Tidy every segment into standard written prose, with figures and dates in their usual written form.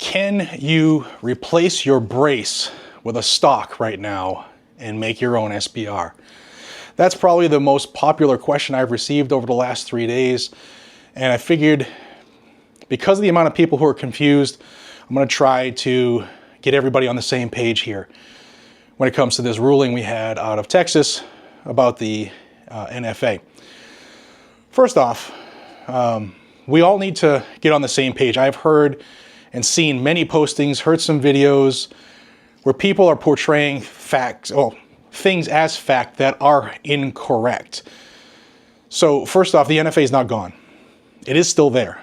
Can you replace your brace with a stock right now and make your own SBR? That's probably the most popular question I've received over the last 3 days. And I figured, because of the amount of people who are confused, I'm going to try to get everybody on the same page here when it comes to this ruling we had out of Texas about the NFA. First off, we all need to get on the same page. I've heard and seen many postings, heard some videos where people are portraying things as fact that are incorrect. So first off, the NFA is not gone. It is still there.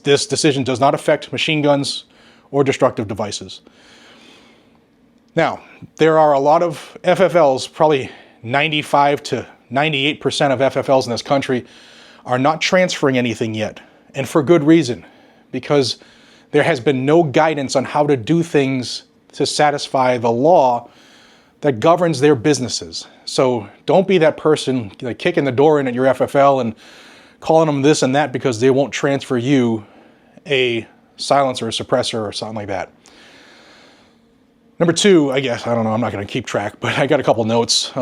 This decision does not affect machine guns or destructive devices. Now, there are a lot of FFLs, probably 95 to 98% of FFLs in this country are not transferring anything yet, and for good reason, because there has been no guidance on how to do things to satisfy the law that governs their businesses. So don't be that person like kicking the door in at your FFL and calling them this and that because they won't transfer you a silencer or suppressor or something like that. Number two, I guess, I don't know, I'm not going to keep track, but I got a couple notes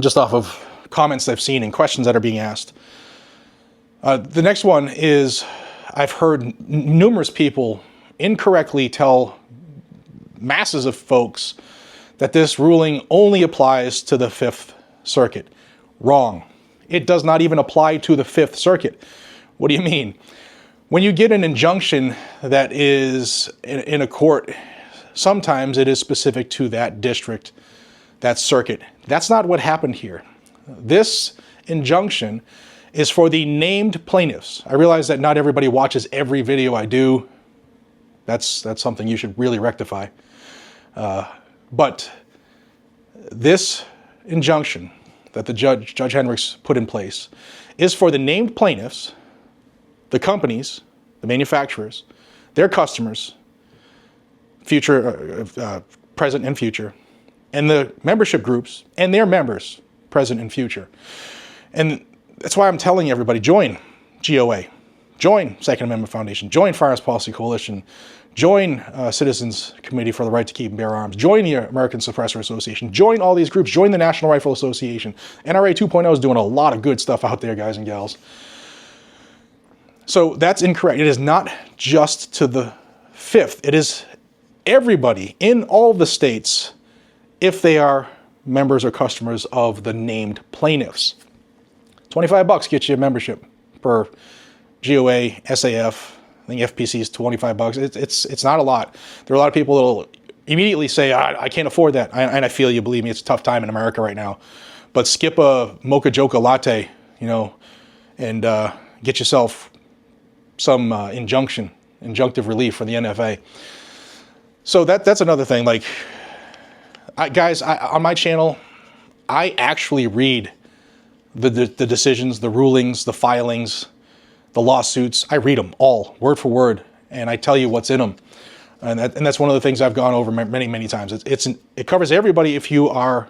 just off of comments I've seen and questions that are being asked. The next one is, I've heard numerous people incorrectly tell masses of folks that this ruling only applies to the Fifth Circuit. Wrong. It does not even apply to the Fifth Circuit. What do you mean? When you get an injunction that is in a court, sometimes it is specific to that district, that circuit. That's not what happened here. This injunction is for the named plaintiffs. I realize that not everybody watches every video I do. That's something you should really rectify. But this injunction that the Judge Hendricks put in place is for the named plaintiffs, the companies, the manufacturers, their customers, future, present and future, and the membership groups and their members, present and future. And that's why I'm telling everybody, join GOA, join Second Amendment Foundation, join Firearms Policy Coalition, join Citizens Committee for the Right to Keep and Bear Arms, join the American Suppressor Association, join all these groups, join the National Rifle Association. NRA 2.0 is doing a lot of good stuff out there, guys and gals. So that's incorrect. It is not just to the Fifth. It is everybody in all the states if they are members or customers of the named plaintiffs. $25 gets you a membership per GOA, SAF. I think FPC is $25. It's not a lot. There are a lot of people that will immediately say, I can't afford that. And I feel you, believe me, it's a tough time in America right now. But skip a Mocha Joca latte, and get yourself some injunctive relief from the NFA. So that's another thing. Like, guys, on my channel, I actually read the decisions, the rulings, the filings, the lawsuits. I read them all, word for word, and I tell you what's in them. And that's one of the things I've gone over many, many times. It covers everybody if you are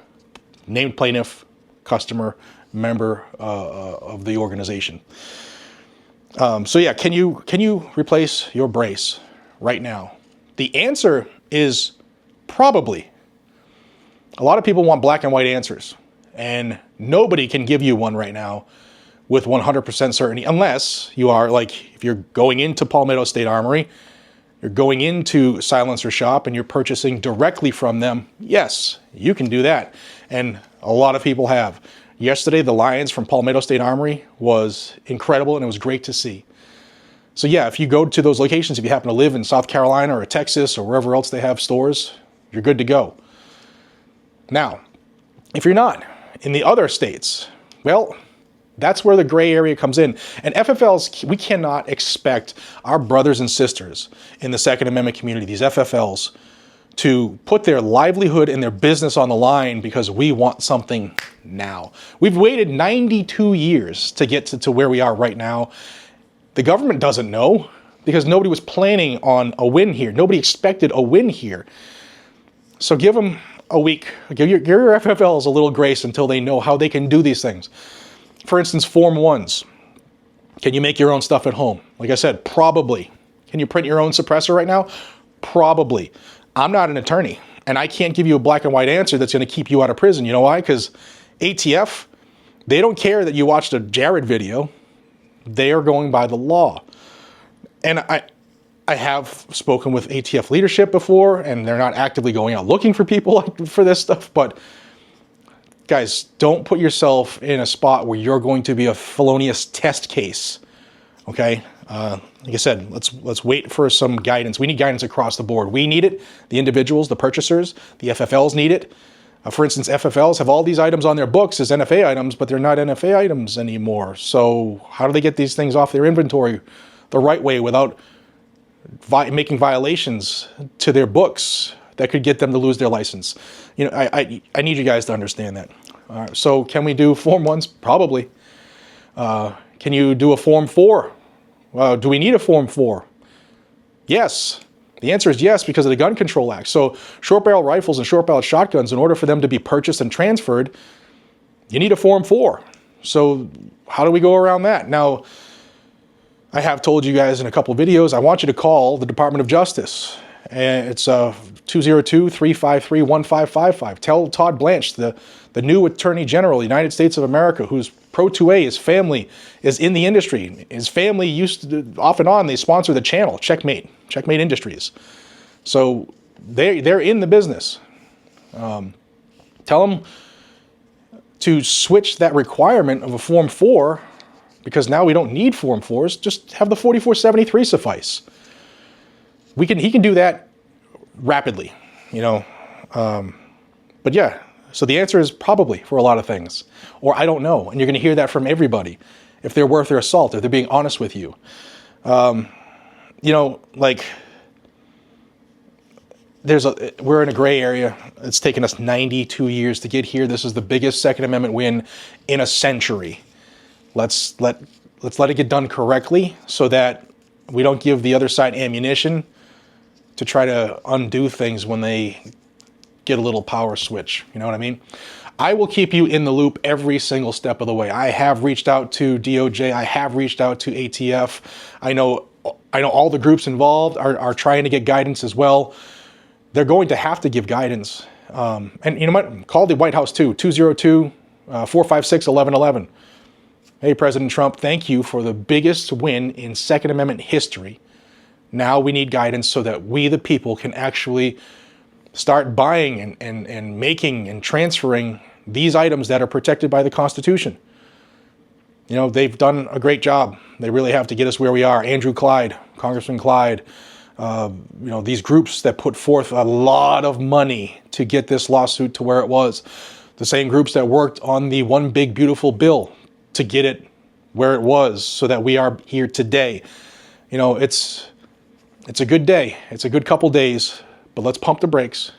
named plaintiff, customer, member of the organization. So yeah, can you replace your brace right now? The answer is probably. A lot of people want black and white answers, and nobody can give you one right now with 100% certainty, unless you are like, if you're going into Palmetto State Armory, you're going into Silencer Shop and you're purchasing directly from them. Yes, you can do that. And a lot of people have. Yesterday, the Lions from Palmetto State Armory was incredible, and it was great to see. So yeah, if you go to those locations, if you happen to live in South Carolina or Texas or wherever else they have stores, you're good to go. Now, if you're not in the other states, well, that's where the gray area comes in. And FFLs, we cannot expect our brothers and sisters in the Second Amendment community, these FFLs, to put their livelihood and their business on the line because we want something now. We've waited 92 years to get to where we are right now. The government doesn't know because nobody was planning on a win here. Nobody expected a win here. So give them a week. Give your FFLs a little grace until they know how they can do these things. For instance, Form 1s. Can you make your own stuff at home? Like I said, probably. Can you print your own suppressor right now? Probably. I'm not an attorney, and I can't give you a black and white answer that's going to keep you out of prison. You know why? Because ATF, they don't care that you watched a Jared video. They are going by the law. And I have spoken with ATF leadership before, and they're not actively going out looking for people for this stuff. But guys, don't put yourself in a spot where you're going to be a felonious test case. Okay? Like I said, let's wait for some guidance. We need guidance across the board. We need it. The individuals, the purchasers, the FFLs need it. For instance, FFLs have all these items on their books as NFA items, but they're not NFA items anymore. So how do they get these things off their inventory the right way without making violations to their books that could get them to lose their license? You know, I need you guys to understand that. All right, so can we do Form 1s? Probably. Can you do a Form 4? Do we need a Form 4? Yes. The answer is yes, because of the Gun Control Act. So short barrel rifles and short barrel shotguns, in order for them to be purchased and transferred, you need a Form 4. So how do we go around that? Now, I have told you guys in a couple of videos, I want you to call the Department of Justice. And it's 202-353-1555. Tell Todd Blanche, the new Attorney General of the United States of America, who's pro 2A, his family is in the industry. His family used to, off and on, they sponsor the channel, Checkmate Industries. So they're in the business. Tell them to switch that requirement of a Form 4, because now we don't need Form 4s, just have the 4473 suffice. He can do that rapidly, you know. But yeah, so the answer is probably for a lot of things, or I don't know. And you're going to hear that from everybody if they're worth their salt, if they're being honest with you. You know, like we're in a gray area. It's taken us 92 years to get here. This is the biggest Second Amendment win in a century. Let's let it get done correctly so that we don't give the other side ammunition to try to undo things when they get a little power switch. You know what I mean? I will keep you in the loop every single step of the way. I have reached out to DOJ. I have reached out to ATF. I know all the groups involved are trying to get guidance as well. They're going to have to give guidance. And you know what? Call the White House too, 202-456-1111. Hey, President Trump, thank you for the biggest win in Second Amendment history. Now we need guidance so that we, the people, can actually start buying and making and transferring these items that are protected by the Constitution. You know, they've done a great job. They really have to get us where we are. Andrew Clyde, Congressman Clyde, you know, these groups that put forth a lot of money to get this lawsuit to where it was. The same groups that worked on the One Big Beautiful Bill to get it where it was so that we are here today. You know, it's a good day. It's a good couple days, but let's pump the brakes.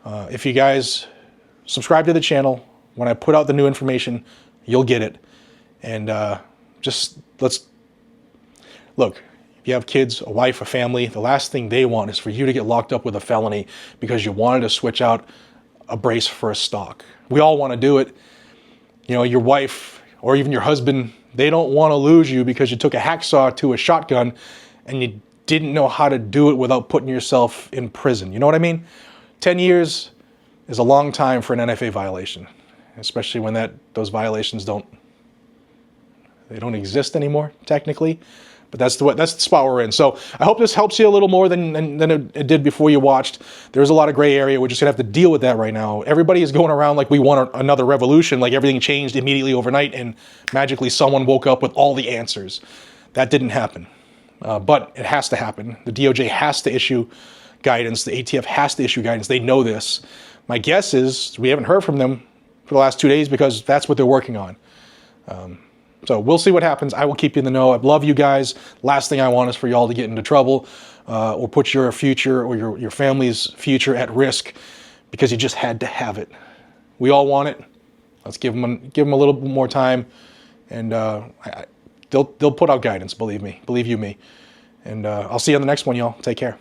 If you guys subscribe to the channel, when I put out the new information, you'll get it. And just let's look. If you have kids, a wife, a family, the last thing they want is for you to get locked up with a felony because you wanted to switch out a brace for a stock. We all want to do it. You know, your wife or even your husband, they don't want to lose you because you took a hacksaw to a shotgun and you didn't know how to do it without putting yourself in prison. You know what I mean? 10 years is a long time for an NFA violation, especially when those violations don't exist anymore, technically. But that's the spot we're in. So I hope this helps you a little more than it did before you watched. There's a lot of gray area. We're just going to have to deal with that right now. Everybody is going around like we want another revolution, like everything changed immediately overnight and magically someone woke up with all the answers. That didn't happen. But it has to happen. The DOJ has to issue guidance. The ATF has to issue guidance. They know this. My guess is we haven't heard from them for the last 2 days because that's what they're working on. So we'll see what happens. I will keep you in the know. I love you guys. Last thing I want is for y'all to get into trouble or put your future or your family's future at risk because you just had to have it. We all want it. Let's give them a little bit more time, and they'll put out guidance. Believe me. Believe you me. And I'll see you on the next one, y'all. Take care.